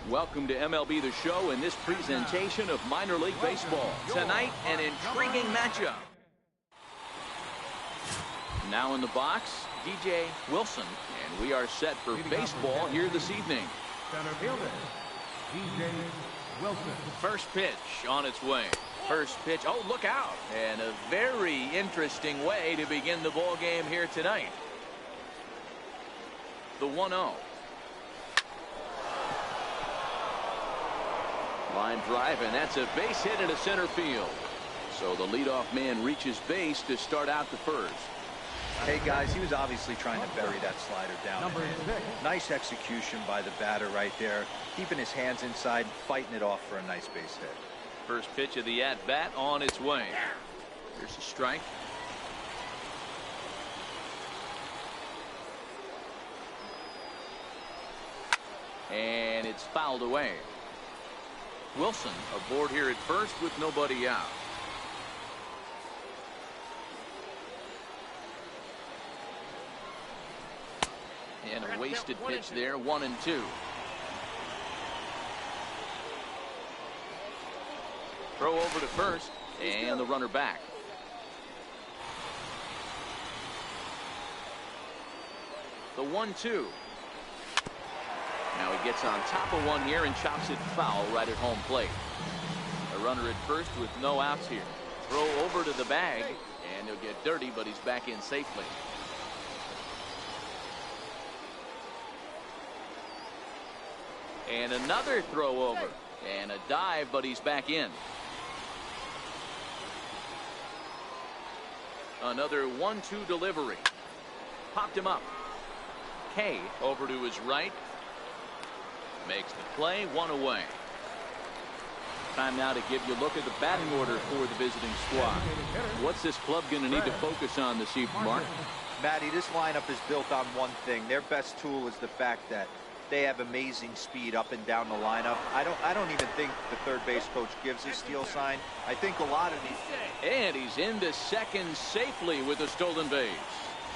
[SPEAKER 1] Welcome to MLB The Show and this presentation of minor league baseball. Tonight, an intriguing matchup. Now in the box, DJ Wilson, and we are set for baseball here this evening.
[SPEAKER 4] Center fielder, DJ Wilson.
[SPEAKER 1] First pitch on its way. First pitch. Oh, look out. And a very interesting way to begin the ball game here tonight. The 1-0. Line drive, and that's a base hit into center field. So the leadoff man reaches base to start out the first.
[SPEAKER 3] Hey guys, he was obviously trying to bury that slider down.
[SPEAKER 4] Number 6.
[SPEAKER 3] Nice execution by the batter right there, keeping his hands inside, fighting it off for a nice base hit.
[SPEAKER 1] First pitch of the at-bat on its way. Here's a strike. And it's fouled away. Wilson aboard here at first with nobody out. And a wasted pitch there, 1-2. Throw over to first, and the runner back. The 1-2. Now he gets on top of one here and chops it foul right at home plate. A runner at first with no outs here. Throw over to the bag, and he'll get dirty, but he's back in safely. And another throw over, and a dive, but he's back in. Another 1-2 delivery. Popped him up. Kay over to his right. Makes the play, 1 away. Time now to give you a look at the batting order for the visiting squad. What's this club going to need to focus on this evening, Mark?
[SPEAKER 3] Matty, this lineup is built on one thing. Their best tool is the fact that they have amazing speed up and down the lineup. I don't even think the third base coach gives a steal sign. I think a lot of these.
[SPEAKER 1] And he's into second safely with a stolen base.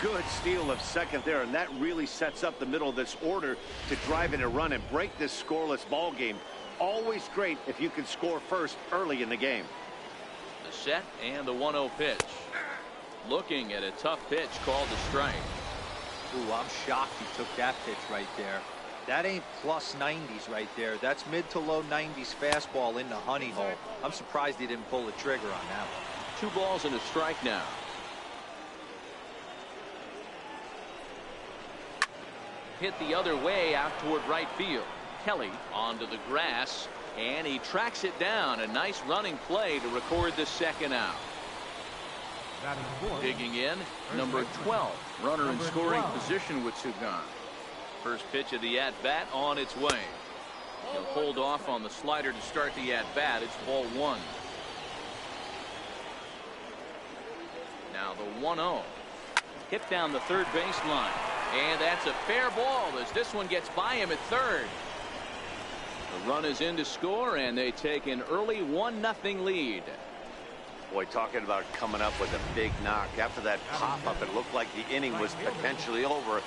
[SPEAKER 2] Good steal of second there, and that really sets up the middle of this order to drive in a run and break this scoreless ball game. Always great if you can score first early in the game.
[SPEAKER 1] The set and the 1-0 pitch. Looking at a tough pitch called a strike.
[SPEAKER 3] Ooh, I'm shocked he took that pitch right there. That ain't plus 90s right there. That's mid to low 90s fastball in the honey hole. I'm surprised he didn't pull the trigger on that one.
[SPEAKER 1] 2 balls and a strike now. Hit the other way out toward right field. Kelly onto the grass, and he tracks it down. A nice running play to record the second out. Digging in, number 12. Runner in scoring position with 2 gone. First pitch of the at-bat on its way. He'll hold off on the slider to start the at-bat. It's ball 1. Now the 1-0. Hit down the third baseline. And that's a fair ball as this one gets by him at third. The run is in to score, and they take an early 1-0 lead.
[SPEAKER 2] Boy, talking about coming up with a big knock. After that pop-up, it looked like the inning was potentially over.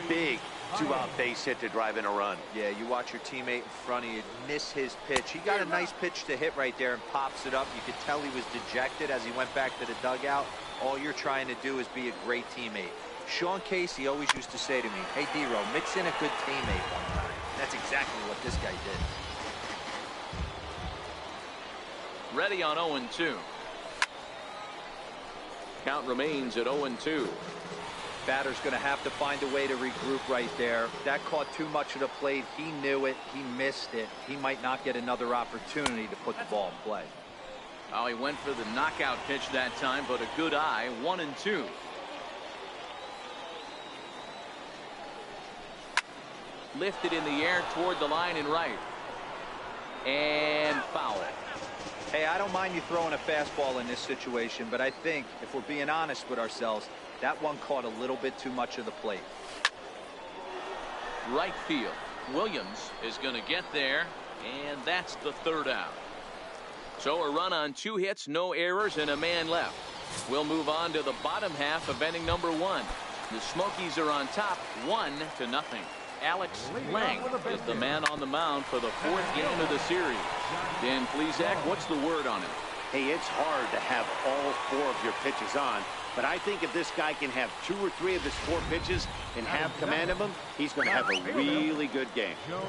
[SPEAKER 2] Big 2-out base hit to drive in a run.
[SPEAKER 3] Yeah, you watch your teammate in front of you miss his pitch. He got a nice pitch to hit right there and pops it up. You could tell he was dejected as he went back to the dugout. All you're trying to do is be a great teammate. Sean Casey always used to say to me, hey, D-Row, mix in a good teammate one time. That's exactly what this guy did.
[SPEAKER 1] Ready on 0-2. Count remains at 0-2.
[SPEAKER 3] Batter's going to have to find a way to regroup right there. That caught too much of the plate. He knew it. He missed it. He might not get another opportunity to put the ball in play.
[SPEAKER 1] Oh, he went for the knockout pitch that time, but a good eye. 1-2. Lifted in the air toward the line and right. And foul.
[SPEAKER 3] Hey, I don't mind you throwing a fastball in this situation, but I think if we're being honest with ourselves, that one caught a little bit too much of the plate.
[SPEAKER 1] Right field. Williams is going to get there, and that's the third out. So a run on 2 hits, no errors, and a man left. We'll move on to the bottom half of inning number 1. The Smokies are on top, 1-0. Alex Lang is the man on the mound for the 4th game of the series. Dan Plesac, what's the word on it?
[SPEAKER 2] Hey, it's hard to have all 4 of your pitches on, but I think if this guy can have 2 or 3 of his 4 pitches and have command of them, he's going to have a really good game.
[SPEAKER 4] Joe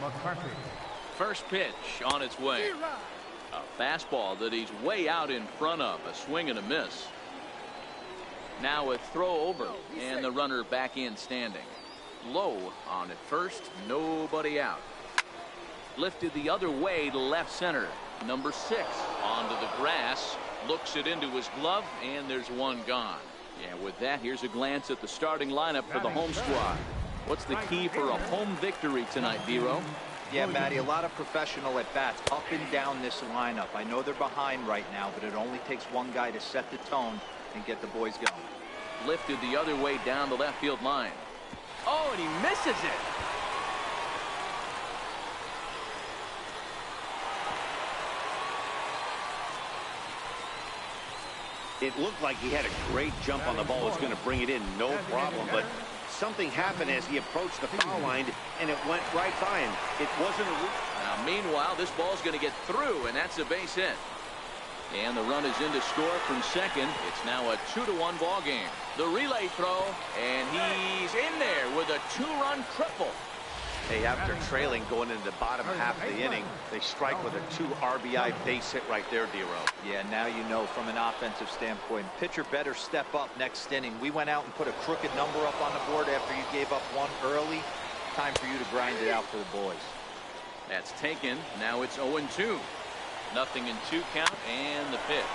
[SPEAKER 4] McCarthy.
[SPEAKER 1] First pitch on its way. A fastball that he's way out in front of. A swing and a miss. Now a throw over, and the runner back in standing. Low on at first, nobody out. Lifted the other way to left center. Number 6 onto the grass, looks it into his glove, and there's one gone. Yeah, with that, here's a glance at the starting lineup for the home squad. What's the key for a home victory tonight, Dero?
[SPEAKER 3] Yeah, Matty, a lot of professional at-bats up and down this lineup. I know they're behind right now, but it only takes one guy to set the tone and get the boys going.
[SPEAKER 1] Lifted the other way down the left field line. Oh, and he misses it.
[SPEAKER 2] It looked like he had a great jump on the ball. Was going to bring it in, no problem. But something happened as he approached the foul line, and it went right by him. It wasn't a...
[SPEAKER 1] Now, meanwhile, this ball's going to get through, and that's a base hit. And the run is in to score from second. It's now a 2-1 ball game. The relay throw, and he's in there with a 2-run triple.
[SPEAKER 2] Hey, after trailing going into the bottom half of the inning, they strike with a 2 RBI base hit right there, Dero.
[SPEAKER 3] Yeah, now you know from an offensive standpoint, pitcher better step up next inning. We went out and put a crooked number up on the board after you gave up 1 early. Time for you to grind it out for the boys.
[SPEAKER 1] That's taken. Now it's 0-2. 0-2 count, and the pitch.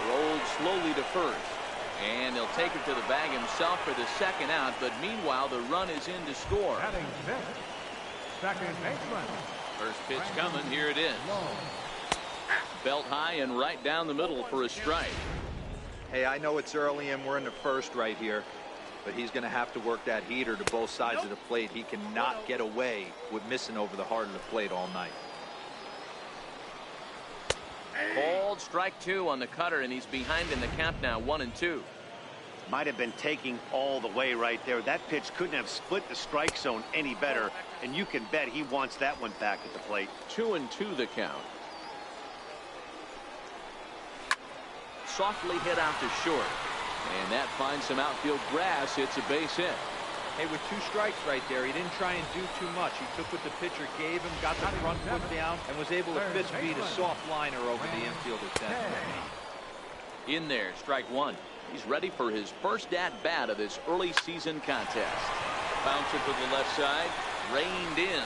[SPEAKER 1] Rolled slowly to first. And he'll take it to the bag himself for the second out, but meanwhile the run is in to score.
[SPEAKER 4] Second baseman.
[SPEAKER 1] First pitch coming. Here it is. Belt high and right down the middle for a strike.
[SPEAKER 3] Hey, I know it's early and we're in the first right here, but he's going to have to work that heater to both sides of the plate. He cannot get away with missing over the heart of the plate all night.
[SPEAKER 1] Called strike 2 on the cutter, and he's behind in the count now, 1-2.
[SPEAKER 2] Might have been taking all the way right there. That pitch couldn't have split the strike zone any better, and you can bet he wants that one back at the plate.
[SPEAKER 1] 2-2 the count. Softly hit out to short, and that finds some outfield grass. It's a base hit.
[SPEAKER 3] Hey, with 2 strikes right there, he didn't try and do too much. He took what the pitcher gave him, got the front foot down, and was able to fist feed a soft liner over the infielder's head.
[SPEAKER 1] In there, strike 1. He's ready for his first at-bat of this early season contest. Bounce it to the left side, reined in.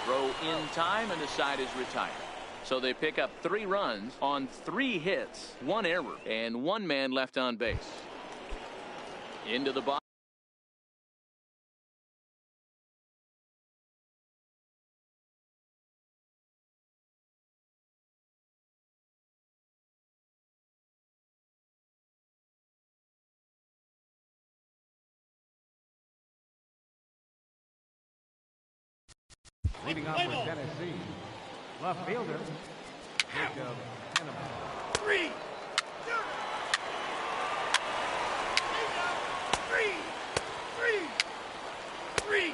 [SPEAKER 1] Throw in time, and the side is retired. So they pick up 3 runs on 3 hits, 1 error, and 1 man left on base. Into the box.
[SPEAKER 4] Leading off for Tennessee, left fielder, Jacob Hanneman.
[SPEAKER 5] 3. 3.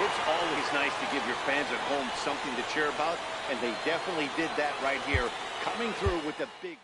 [SPEAKER 2] It's always nice to give your fans at home something to cheer about, and they definitely did that right here, coming through with a big